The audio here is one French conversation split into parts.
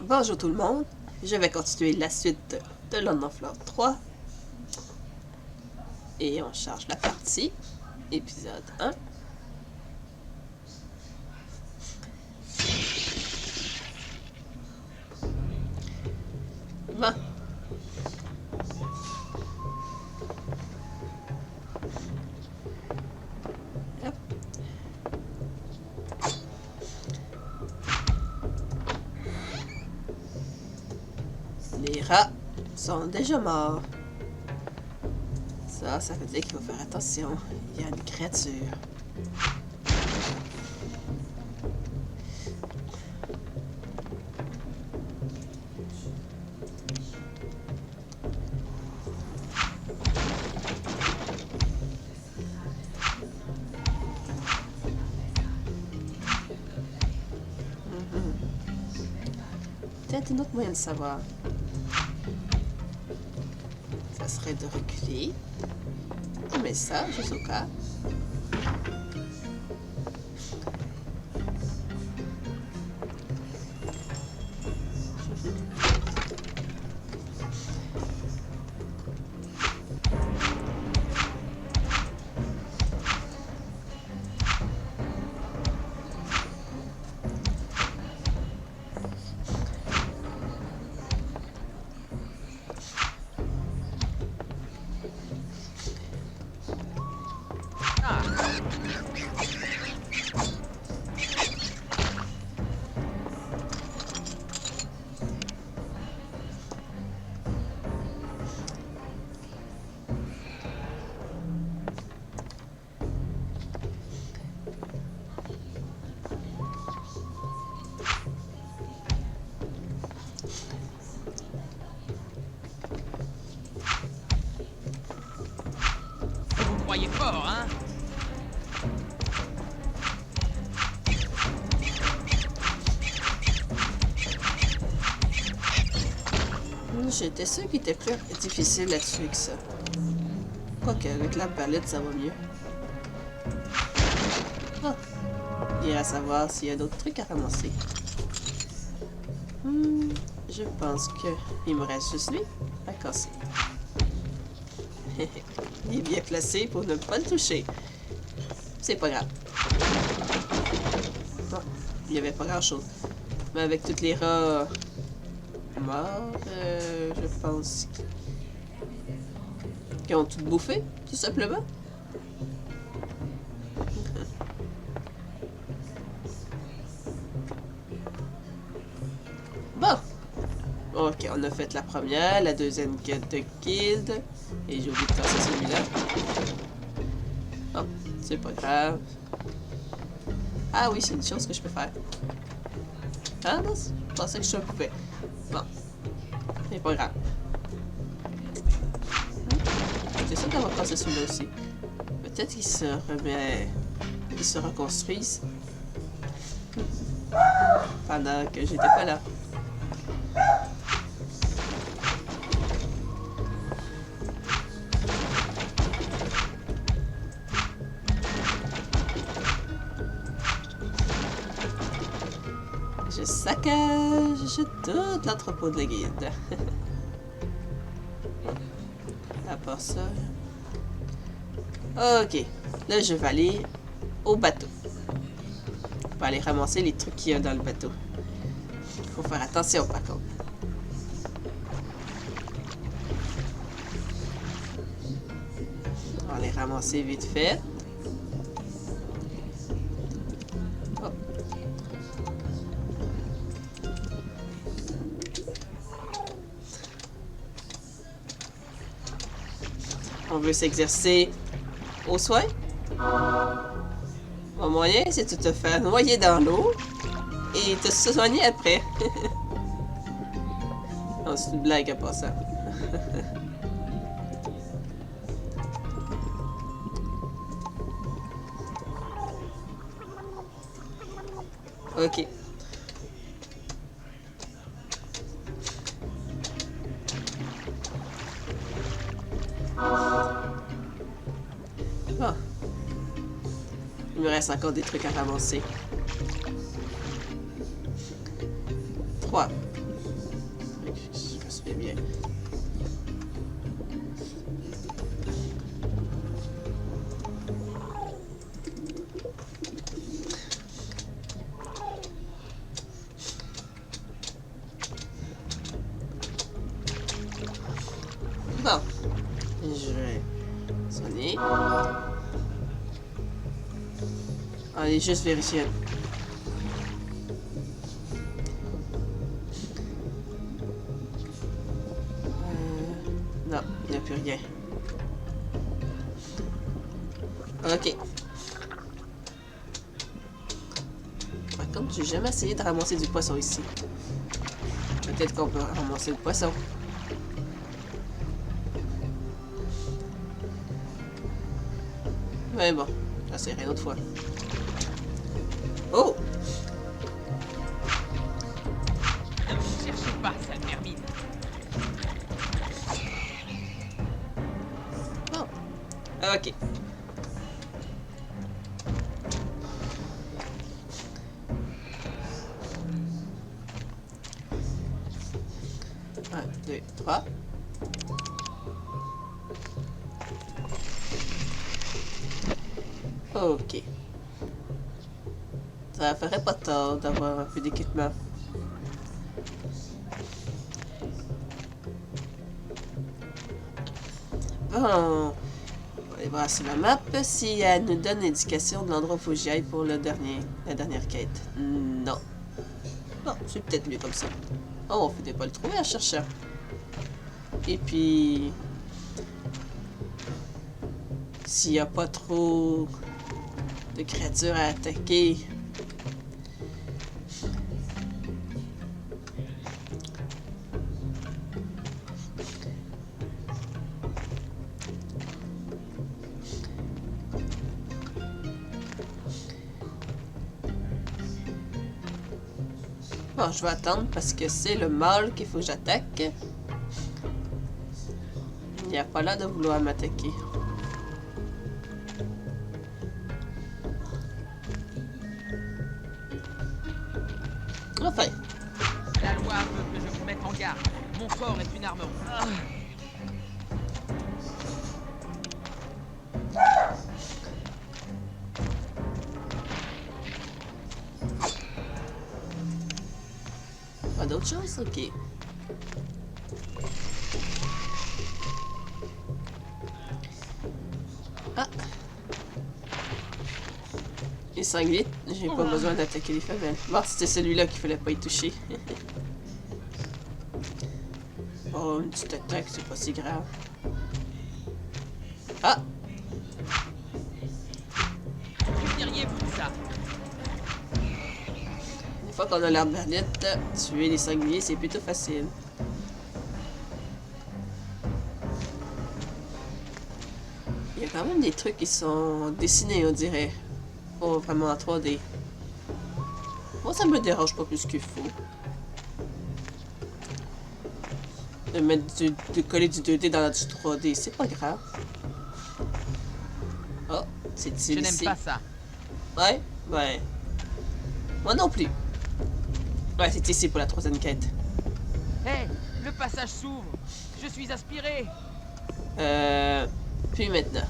Bonjour tout le monde, je vais continuer la suite de Land of Lore 3. Et on charge la partie, épisode 1. Bon. Hop. Les rats sont déjà morts. Ça veut dire qu'il faut faire attention. Il y a une créature. Peut-être une autre moyen de savoir. Ça serait de reculer. Mais ça, juste au cas. Croyez fort, hein? J'étais sûre qu'il était plus difficile à tuer que ça. Quoique, avec la palette, ça va mieux. Ah. Il ira savoir s'il y a d'autres trucs à ramasser. Je pense que il me reste juste lui à casser. Il est bien placé pour ne pas le toucher. C'est pas grave. Bon, il n'y avait pas grand chose. Mais avec toutes les rats morts, je pense qu'ils ont tout bouffé, tout simplement. Bon. Ok, on a fait la première, la deuxième quête de guilde. Et j'ai oublié de casser celui-là. Oh, c'est pas grave. Ah oui, c'est une chose que je peux faire. Ah non, je pensais que je pouvais. Bon, c'est pas grave. C'est sûr qu'on va passer celui-là aussi. Peut-être qu'il se remet... Ils se reconstruisent. Pendant que j'étais pas là. Je saccage tout l'entrepôt de la guilde. À part ça... Ok. Là, je vais aller au bateau. Je vais aller ramasser les trucs qu'il y a dans le bateau. Faut faire attention, par contre. On va les ramasser vite fait. Oh. On veut s'exercer au soin. Mon moyen, c'est de te faire noyer dans l'eau et te soigner après. Oh, c'est une blague à part ça. Ok. Bon. Il me reste encore des trucs à ramasser. 3. soigner. Allez, juste vérifier. Non, il n'y a plus rien. Ok. Par contre, j'ai jamais essayé de ramasser du poisson ici. Peut-être qu'on peut ramasser le poisson. Mais bon, j'essaierai une autre fois. Oh! Ne me cherchez pas, sale vermine. Bon. Ok. Un, deux, trois. Ok. Ça ferait pas tort d'avoir un peu d'équipement. Bon. On va aller voir sur la map si elle nous donne l'indication de l'endroit où il faut que j'y aille pour la dernière quête. Non. Bon, c'est peut-être mieux comme ça. Oh, on finit pas le trouver en cherchant. Et puis... s'il n'y a pas trop de créatures à attaquer... Bon, je vais attendre parce que c'est le mâle qu'il faut que j'attaque. Il n'y a pas l'air de vouloir m'attaquer. Enfin. La loi veut que je vous mette en garde. Mon corps est une arme. Pas d'autre chose? Ok. Ah! Les sangliers, j'ai pas besoin d'attaquer les femelles. Bon, c'était celui-là qu'il fallait pas y toucher. Oh, une petite attaque, c'est pas si grave. Ah! Que diriez-vous de ça? Une fois qu'on a l'arbalète, tuer les sangliers, c'est plutôt facile. Il y a quand même des trucs qui sont dessinés, on dirait. Pas vraiment en 3D. Moi, ça me dérange pas plus qu'il faut. De mettre de coller du 2D dans du 3D, c'est pas grave. Oh, c'est Je ici. n'aime pas ça. Ouais, ouais. Moi non plus. Ouais, c'est ici pour la troisième quête. Hé, le passage s'ouvre. Je suis aspiré. Puis maintenant.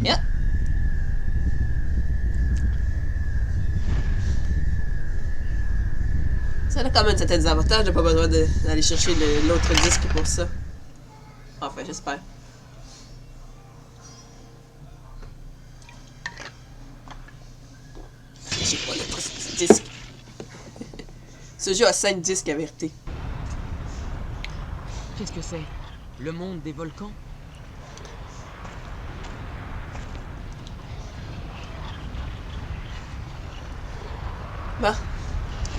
Yeah. Ça a quand même certains avantages, j'ai pas besoin d'aller chercher l'autre disque pour ça. Enfin, j'espère. J'ai pas l'autre disque. Ce jeu a 5 disques à vérité. Qu'est-ce que c'est? Le monde des volcans? Bon.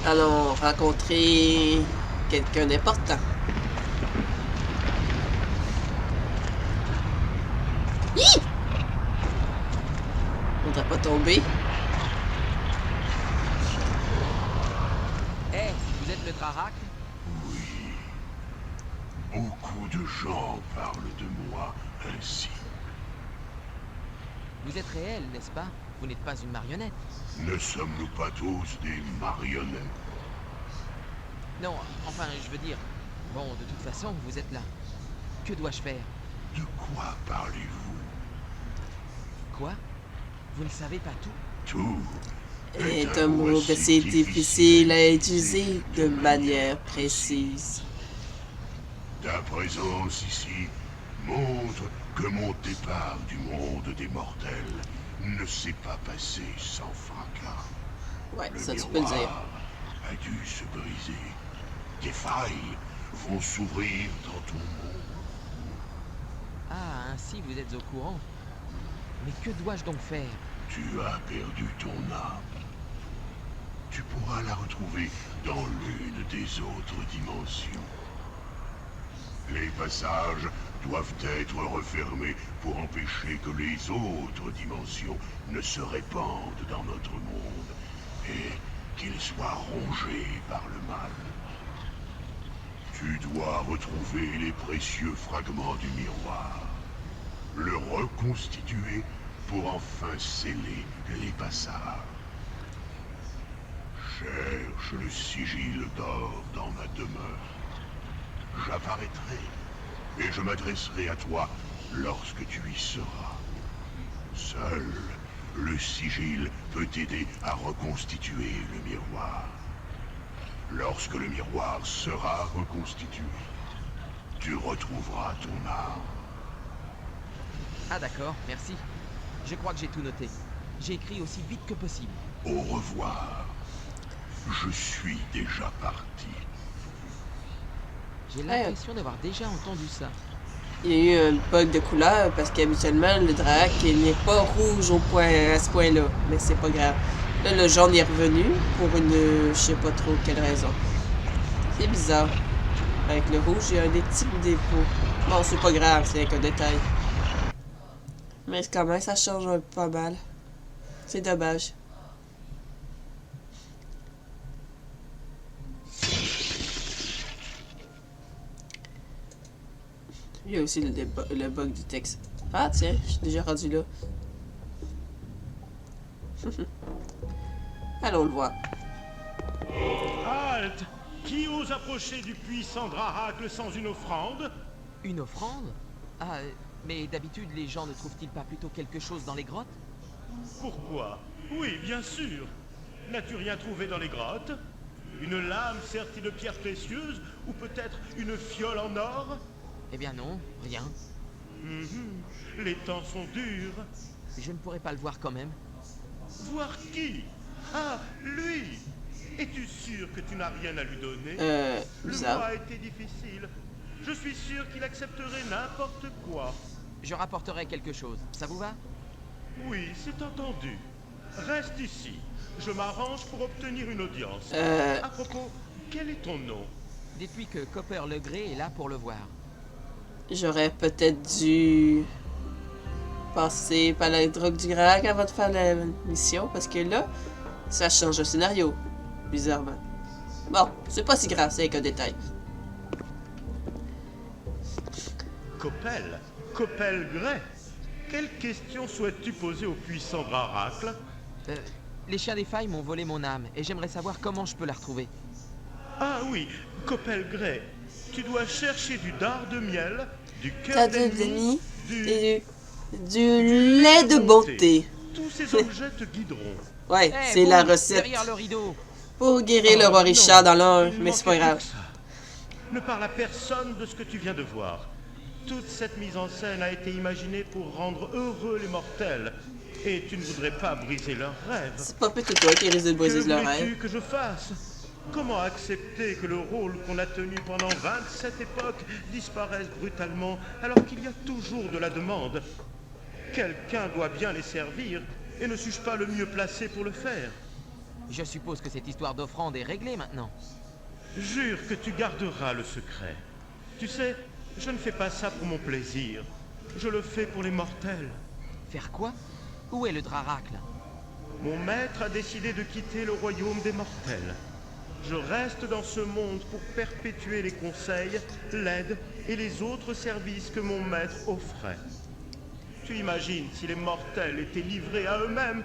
Allons rencontrer quelqu'un d'important. Hi! On ne doit pas tomber. Hé, vous êtes le Trarak? Oui. Beaucoup de gens parlent de moi ainsi. Vous êtes réel, n'est-ce pas? Vous n'êtes pas une marionnette. Ne sommes-nous pas tous des marionnettes? Non, enfin, je veux dire... Bon, de toute façon, vous êtes là. Que dois-je faire? De quoi parlez-vous? Quoi? Vous ne savez pas tout? Tout est un mot que c'est difficile à utiliser de manière précise. Ta présence ici montre que mon départ du monde des mortels ne s'est pas passé sans fracas. Ouais, Le ça tu peux le dire. miroir a dû se briser. Des failles vont s'ouvrir dans ton monde. Ah, ainsi vous êtes au courant. Mais que dois-je donc faire? Tu as perdu ton âme. Tu pourras la retrouver dans l'une des autres dimensions. Les passages doivent être refermés pour empêcher que les autres dimensions ne se répandent dans notre monde et qu'ils soient rongés par le mal. Tu dois retrouver les précieux fragments du miroir, le reconstituer pour enfin sceller les passages. Cherche le sigil d'or dans ma demeure. J'apparaîtrai et je m'adresserai à toi lorsque tu y seras. Seul le sigil peut t'aider à reconstituer le miroir. Lorsque le miroir sera reconstitué, tu retrouveras ton âme. Ah d'accord, merci. Je crois que j'ai tout noté. J'ai écrit aussi vite que possible. Au revoir. Je suis déjà parti. J'ai l'impression d'avoir déjà entendu ça. Il y a eu un bug de couleur parce qu'habituellement le drac il n'est pas rouge au point à ce point-là, mais c'est pas grave. Là le jaune est revenu pour une je sais pas trop quelle raison. C'est bizarre. Avec le rouge, il y a des petits dépôts. Bon, c'est pas grave, c'est qu'un détail. Mais quand même, ça change un peu pas mal. C'est dommage. Il y a aussi le bug du texte. Ah tiens, je suis déjà rendu là. Allons le voir. Halte! Qui ose approcher du puissant Draracle sans une offrande? Une offrande? Ah, mais d'habitude les gens ne trouvent-ils pas plutôt quelque chose dans les grottes? Pourquoi? Oui, bien sûr. N'as-tu rien trouvé dans les grottes? Une lame sertie de pierres précieuses? Ou peut-être une fiole en or? Eh bien non, rien. Les temps sont durs. Je ne pourrais pas le voir quand même. Voir qui? Ah, lui! Es-tu sûr que tu n'as rien à lui donner? Le Bizarre. mois a été difficile. Je suis sûr qu'il accepterait n'importe quoi. Je rapporterai quelque chose. Ça vous va? Oui, c'est entendu. Reste ici. Je m'arrange pour obtenir une audience. À propos, quel est ton nom? Dites-lui que Copper le Grey est là pour le voir. J'aurais peut-être dû passer par la drogue du Grac avant de faire la mission, parce que là, ça change le scénario, bizarrement. Bon, c'est pas si grave, c'est qu'un détail. Coppel? Coppel Grey? Quelle question souhaites-tu poser au puissant Draracle? Les chiens des failles m'ont volé mon âme et j'aimerais savoir comment je peux la retrouver. Ah oui, Coppel Grey. Tu dois chercher du dard de miel, du T'as cœur de d'ennemi, et du lait de bonté. Tous ces objets te guideront. Ouais, Eh, c'est vous, la recette derrière le rideau. pour guérir le roi Oh, Richard non, dans l'un, il mais c'est pas manquait grave. plus que ça. Ne parle à personne de ce que tu viens de voir. Toute cette mise en scène a été imaginée pour rendre heureux les mortels. Et tu ne voudrais pas briser leurs rêves. C'est pas plutôt toi qui risque de briser Que le voulais-tu rêve. que je fasse? Comment accepter que le rôle qu'on a tenu pendant 27 époques disparaisse brutalement alors qu'il y a toujours de la demande? Quelqu'un doit bien les servir, et ne suis-je pas le mieux placé pour le faire? Je suppose que cette histoire d'offrande est réglée maintenant. Jure que tu garderas le secret. Tu sais, je ne fais pas ça pour mon plaisir. Je le fais pour les mortels. Faire quoi? Où est le Draracle? Mon maître a décidé de quitter le royaume des mortels. Je reste dans ce monde pour perpétuer les conseils, l'aide et les autres services que mon maître offrait. Tu imagines si les mortels étaient livrés à eux-mêmes?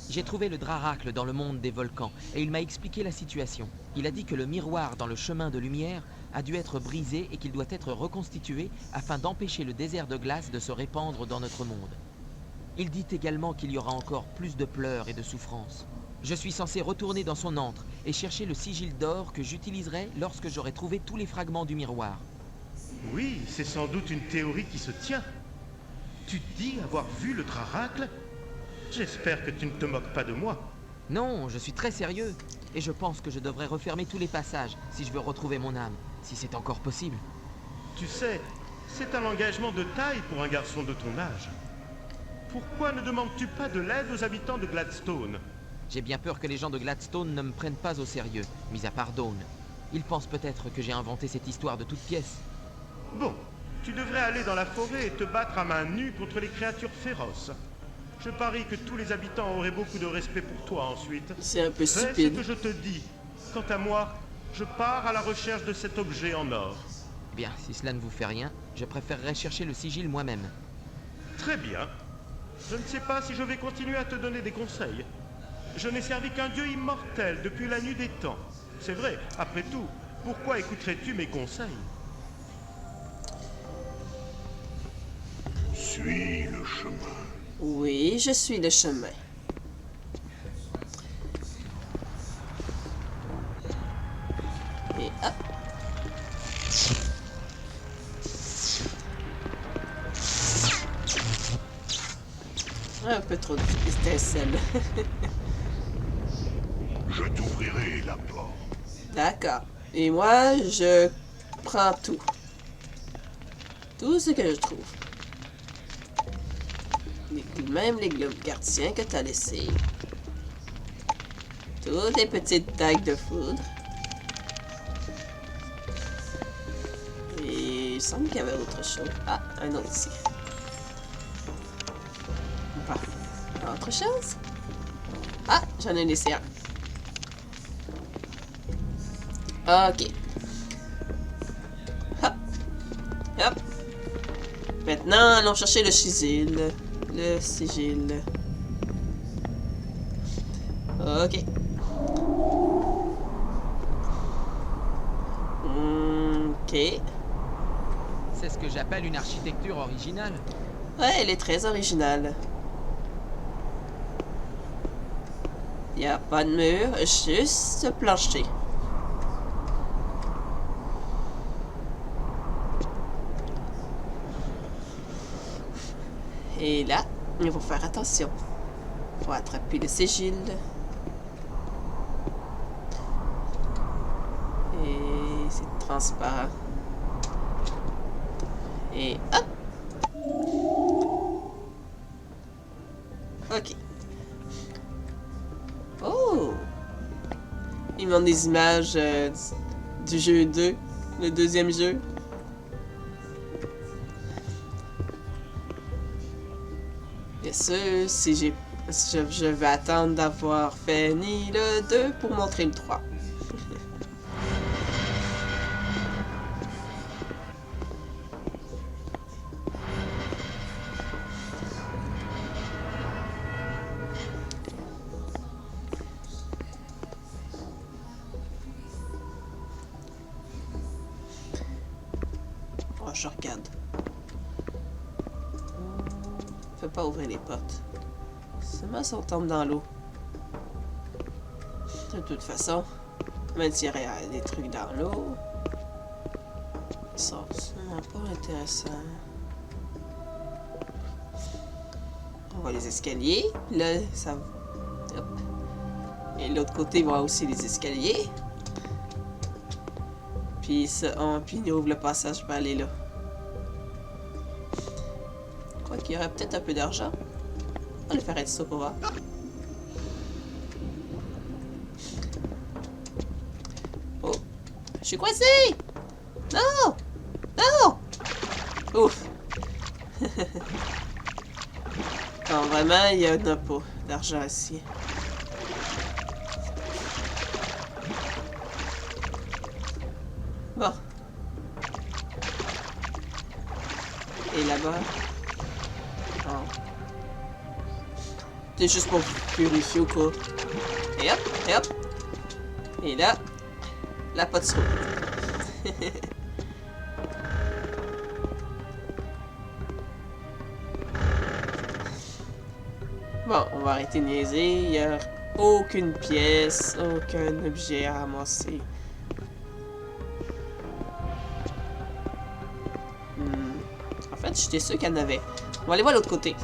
J'ai trouvé le Draracle dans le monde des volcans et il m'a expliqué la situation. Il a dit que le miroir dans le chemin de lumière a dû être brisé et qu'il doit être reconstitué afin d'empêcher le désert de glace de se répandre dans notre monde. Il dit également qu'il y aura encore plus de pleurs et de souffrances. Je suis censé retourner dans son antre et chercher le sigil d'or que j'utiliserai lorsque j'aurai trouvé tous les fragments du miroir. Oui, c'est sans doute une théorie qui se tient. Tu dis avoir vu le Draracle? J'espère que tu ne te moques pas de moi. Non, je suis très sérieux. Et je pense que je devrais refermer tous les passages si je veux retrouver mon âme, si c'est encore possible. Tu sais, c'est un engagement de taille pour un garçon de ton âge. Pourquoi ne demandes-tu pas de l'aide aux habitants de Gladstone? J'ai bien peur que les gens de Gladstone ne me prennent pas au sérieux, mis à part Dawn. Ils pensent peut-être que j'ai inventé cette histoire de toutes pièces. Bon, tu devrais aller dans la forêt et te battre à main nue contre les créatures féroces. Je parie que tous les habitants auraient beaucoup de respect pour toi ensuite. C'est un peu Fais ce stupide. que je te dis. Quant à moi, je pars à la recherche de cet objet en or. Bien, si cela ne vous fait rien, je préférerais chercher le sigil moi-même. Très bien. Je ne sais pas si je vais continuer à te donner des conseils. Je n'ai servi qu'un dieu immortel depuis la nuit des temps. C'est vrai, après tout, pourquoi écouterais-tu mes conseils? Suis le chemin. Oui, je suis le chemin. Et hop. Un peu trop d'étincelles. Je t'ouvrirai la porte. D'accord. Et moi, je prends tout. Tout ce que je trouve. Même les globes gardiens que t'as laissés. Toutes les petites dagues de foudre. Et il semble qu'il y avait autre chose. Ah, un autre ici. Bon. Autre chose? Ah, j'en ai laissé un. Ok. Hop. Hop. Maintenant, allons chercher le sigil. Le sigil. Ok. Ok. C'est ce que j'appelle une architecture originale. Ouais, elle est très originale. Il n'y a pas de mur, juste ce plancher. Et là, il faut faire attention. Il faut attraper le sigil. Et c'est transparent. Et hop! Ok. Oh! Ils montrent des images du jeu 2, le deuxième jeu. Bien sûr, si je vais attendre d'avoir fini le 2 pour montrer le 3. Oh, je regarde. Fais pas ouvrir les portes. Seulement si on tombe dans l'eau. De toute façon, même s'il y a des trucs dans l'eau, ça vraiment pas intéressant. On voit les escaliers. Là, ça... Hop. Et l'autre côté, on voit aussi les escaliers. Puis, puis il ouvre le passage pour aller là. Je crois qu'il y aurait peut-être un peu d'argent. On va le faire être ça pour voir. Oh! Je suis coincé! Non! Non! Ouf! Non, vraiment, il y en a pas d'argent ici. Bon. Et là-bas? Non. C'est juste pour purifier ou quoi. Et hop, et hop. Et là, la pote se roule. Bon, on va arrêter de niaiser. Il y a aucune pièce, aucun objet à ramasser. En fait, j'étais sûr qu'il y en avait. On va aller voir l'autre côté.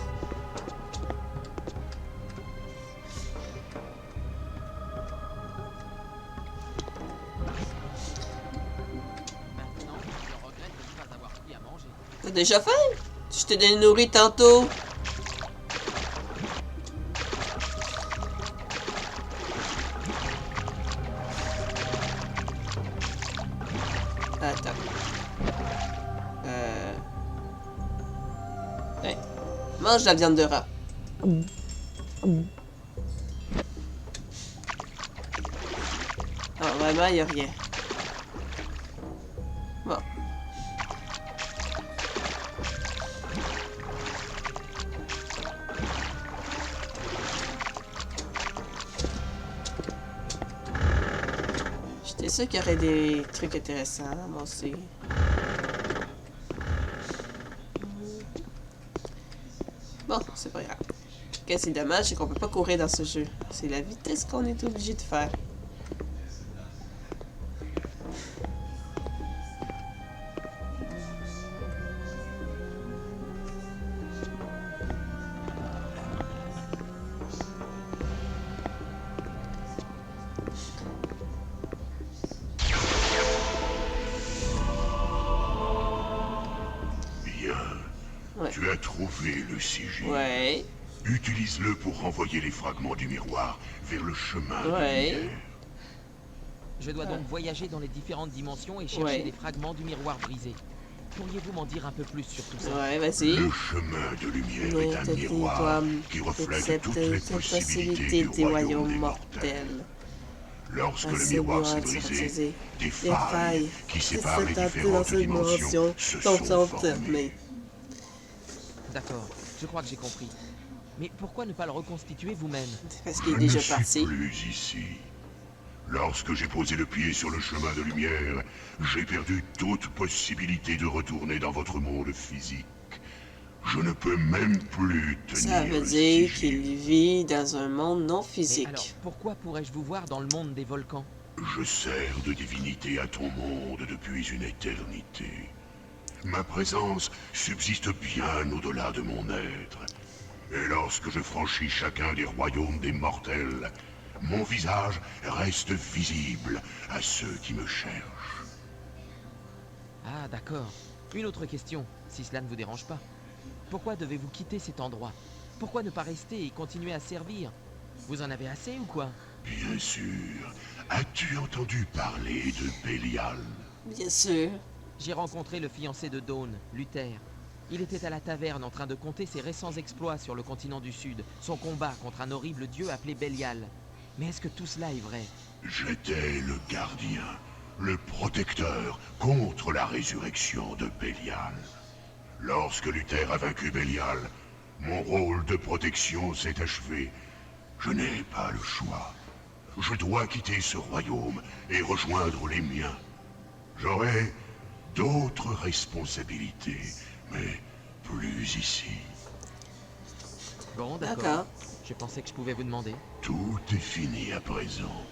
Maintenant, je regrette de ne pas avoir pris à manger. T'as déjà faim? Je t'ai nourri tantôt. Attends. Hey. Mange la viande de rat. Ah, vraiment, il a rien. Bon. J'étais sûr qu'il y aurait des trucs intéressants, moi aussi. Bon, c'est pas grave. Ce qui est dommage, c'est qu'on peut pas courir dans ce jeu. C'est la vitesse qu'on est obligé de faire. Bien. Ouais. Tu as trouvé le sigil. Ouais. Utilise-le pour renvoyer les fragments du miroir vers le chemin de Ouais. lumière. Je dois donc voyager dans les différentes dimensions et chercher Ouais. les fragments du miroir brisé. Pourriez-vous m'en dire un peu plus sur tout ça? Ouais, vas-y. Le chemin de lumière Mais est un toi, miroir qui reflète toutes les possibilités du royaume des mortels. Lorsque le miroir s'est brisé, des failles qui séparent les différentes dimensions se sont formées. D'accord, je crois que j'ai compris. Mais pourquoi ne pas le reconstituer vous-même? C'est parce Je qu'il est ne déjà suis parti. plus ici. Lorsque j'ai posé le pied sur le chemin de lumière, j'ai perdu toute possibilité de retourner dans votre monde physique. Je ne peux même plus tenir Ça veut le dire sigil. qu'il vit dans un monde non Mais physique. alors, pourquoi pourrais-je vous voir dans le monde des volcans? Je sers de divinité à ton monde depuis une éternité. Ma présence subsiste bien au-delà de mon être. Et lorsque je franchis chacun des royaumes des mortels, mon visage reste visible à ceux qui me cherchent. Ah, d'accord. Une autre question, si cela ne vous dérange pas. Pourquoi devez-vous quitter cet endroit? Pourquoi ne pas rester et continuer à servir? Vous en avez assez ou quoi? Bien sûr. As-tu entendu parler de Bélial? Bien sûr. J'ai rencontré le fiancé de Dawn, Luther. Il était à la taverne en train de compter ses récents exploits sur le continent du Sud, son combat contre un horrible dieu appelé Bélial. Mais est-ce que tout cela est vrai? J'étais le gardien, le protecteur contre la résurrection de Bélial. Lorsque Luther a vaincu Bélial, mon rôle de protection s'est achevé. Je n'ai pas le choix. Je dois quitter ce royaume et rejoindre les miens. J'aurai d'autres responsabilités, mais plus ici. Bon, d'accord. D'accord. Je pensais que je pouvais vous demander. Tout est fini à présent.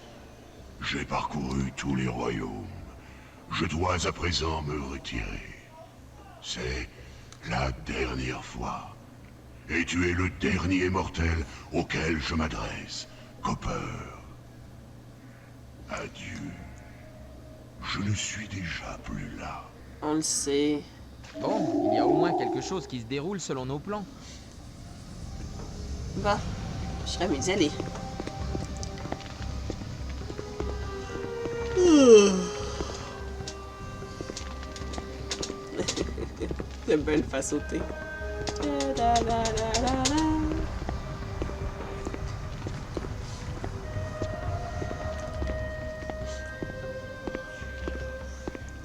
J'ai parcouru tous les royaumes. Je dois à présent me retirer. C'est la dernière fois. Et tu es le dernier mortel auquel je m'adresse, Copper. Adieu. Je ne suis déjà plus là. On le sait. Bon, il y a au moins quelque chose qui se déroule selon nos plans. Bon, je serais mieux d'y aller. J'aime bien le faire sauter. La, la, la, la, la.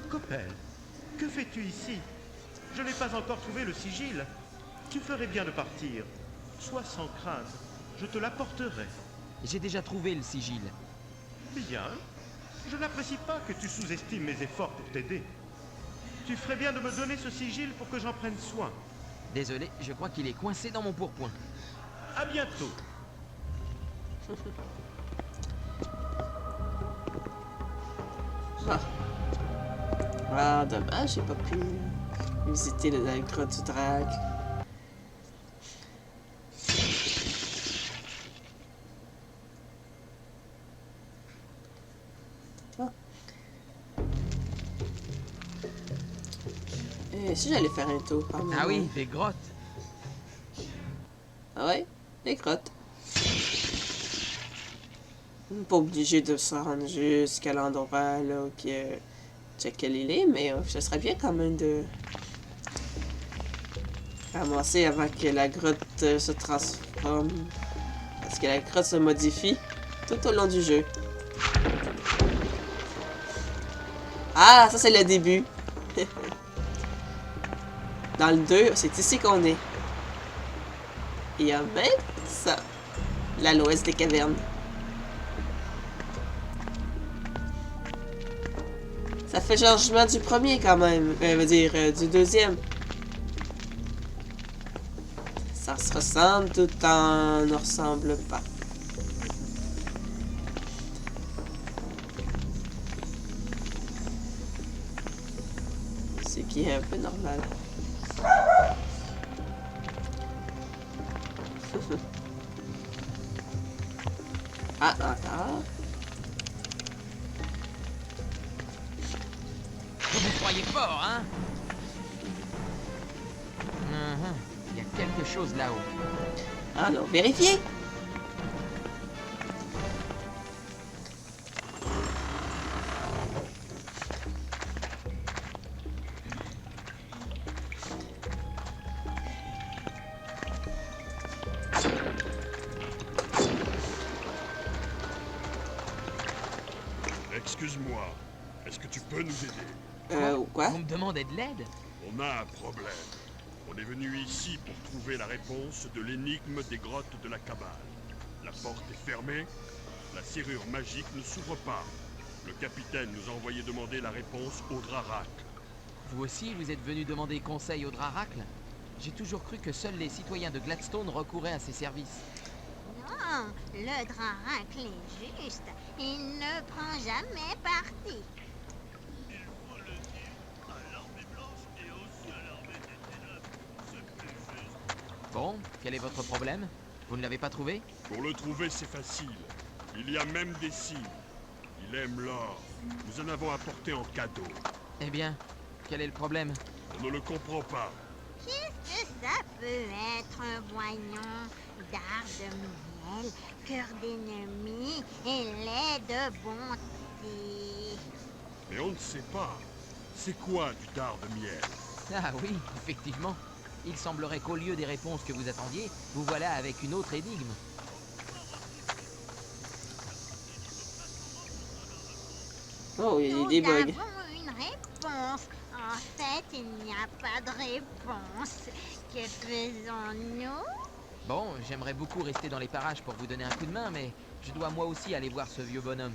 Coppel, que fais-tu ici? Je n'ai pas encore trouvé le sigil. Tu ferais bien de partir. Sois sans crainte, je te l'apporterai. J'ai déjà trouvé le sigil. Bien. Je n'apprécie pas que tu sous-estimes mes efforts pour t'aider. Tu ferais bien de me donner ce sigil pour que j'en prenne soin. Désolé, je crois qu'il est coincé dans mon pourpoint. À bientôt. Ah, dommage, j'ai pas pu visiter la grotte du drac. Et si j'allais faire un tour par Ah oui, des grottes. Ah ouais, les grottes. Pas obligé de se rendre jusqu'à l'endroit là que checker il est, mais ce serait bien quand même de ramasser avant que la grotte se transforme. Parce que la grotte se modifie tout au long du jeu. Ah, ça c'est le début. Dans le 2, c'est ici qu'on est. Il y a même ça. Là, l'ouest des cavernes. Ça fait changement du premier quand même. Veut dire du deuxième. Ça se ressemble tout en ne ressemble pas. Ce qui est un peu normal. Ah, encore. Vous croyez fort, hein? Il y a quelque chose là-haut. Alors, vérifiez. Excuse-moi, est-ce que tu peux nous aider? Quoi? Vous me demandez de l'aide? On a un problème. On est venu ici pour trouver la réponse de l'énigme des grottes de la cabale. La porte est fermée, la serrure magique ne s'ouvre pas. Le capitaine nous a envoyé demander la réponse au Draracle. Vous aussi, vous êtes venu demander conseil au Draracle? J'ai toujours cru que seuls les citoyens de Gladstone recouraient à ses services. Non, le Draracle est juste. Il ne prend jamais parti. Bon, quel est votre problème? Vous ne l'avez pas trouvé? Pour le trouver, c'est facile. Il y a même des signes. Il aime l'or. Nous en avons apporté en cadeau. Eh bien, quel est le problème? On ne le comprend pas. Qu'est-ce que ça peut être un voyant? Dard de miel, cœur d'ennemi et lait de bonté. Mais on ne sait pas. C'est quoi du dard de miel? Ah oui, effectivement. Il semblerait qu'au lieu des réponses que vous attendiez, vous voilà avec une autre énigme. Oh, il y a Nous des bugs. avons une réponse. En fait, il n'y a pas de réponse. Que faisons-nous? Bon, j'aimerais beaucoup rester dans les parages pour vous donner un coup de main, mais je dois moi aussi aller voir ce vieux bonhomme.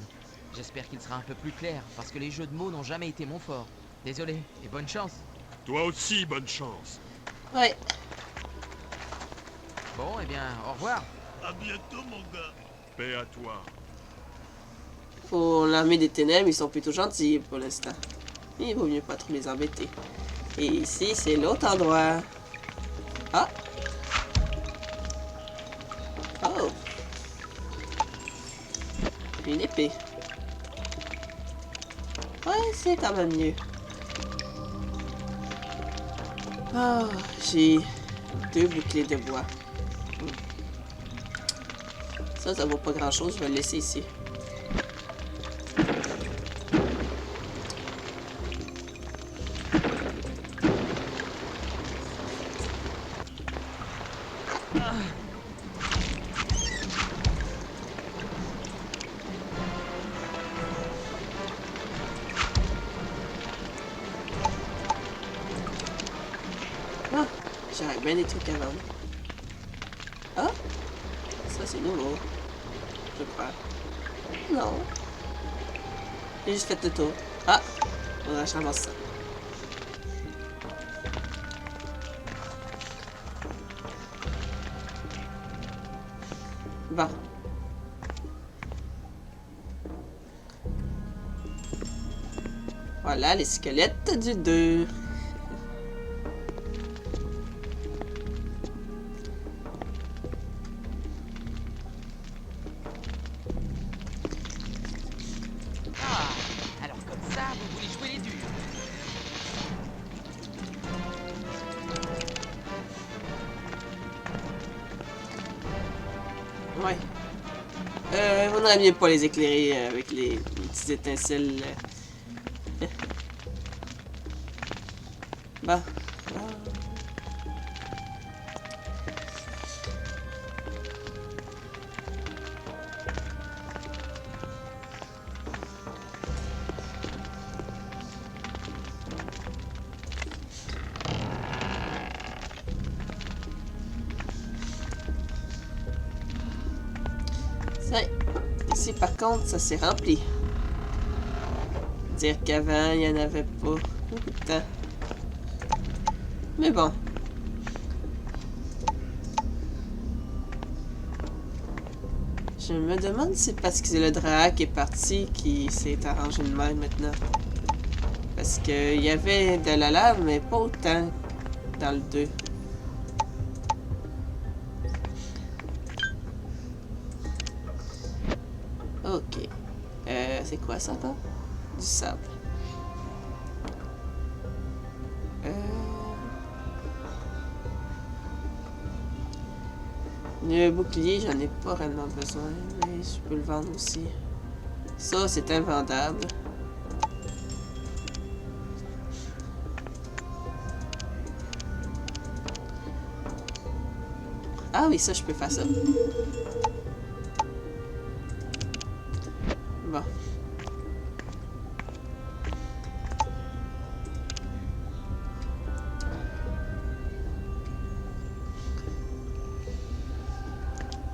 J'espère qu'il sera un peu plus clair, parce que les jeux de mots n'ont jamais été mon fort. Désolé, et bonne chance. Toi aussi, bonne chance. Ouais. Bon, eh bien, au revoir. À bientôt, mon gars. Paix à toi. Pour l'armée des ténèbres, ils sont plutôt gentils pour l'instant. Il vaut mieux pas trop les embêter. Et ici, c'est l'autre endroit. Ah! Oh! Une épée. Ouais, c'est quand même mieux. Oh, j'ai 2 boucliers de bois. Ça vaut pas grand chose, je vais le laisser ici. Ah, j'aurais bien des trucs à vendre. Ah, ça c'est nouveau. Je crois. Non. J'ai juste fait le tour. Ah, faudra que je ramasse ça. Bon. Voilà, les squelettes du 2. Ah, alors comme ça, vous voulez jouer les durs. Ouais. Vaudrait mieux pas les éclairer avec les petites étincelles. Bah. Ça, ici par contre, ça s'est rempli. Dire qu'avant, il n'y en avait pas beaucoup de temps. Mais bon. Je me demande si c'est parce que c'est le Draha qui est parti qui s'est arrangé de même maintenant. Parce qu'il y avait de la lave, mais pas autant dans le 2. Ok. C'est quoi ça, là? Du sable. Le bouclier, j'en ai pas réellement besoin, mais je peux le vendre aussi. Ça, c'est invendable. Ah oui, ça, je peux faire ça. Bon.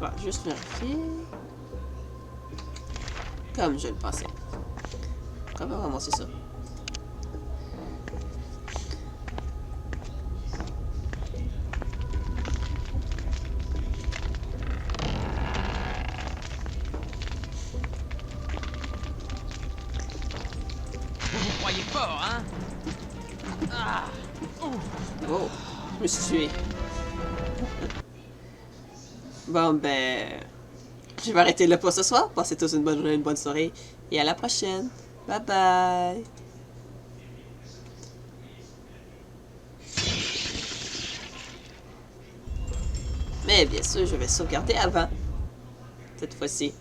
Bon, juste vérifier. Comme je le pensais. Comment ramasser ça? Vous vous croyez fort, hein? Ah, Oh, je me suis tué. Bon, ben... Je vais arrêter là pour ce soir. Passez tous une bonne journée, une bonne soirée. Et à la prochaine. Bye bye. Mais bien sûr, je vais sauvegarder avant. Cette fois-ci.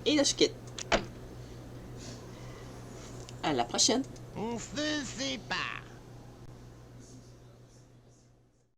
Et là, je quitte. À la prochaine. On se sépare.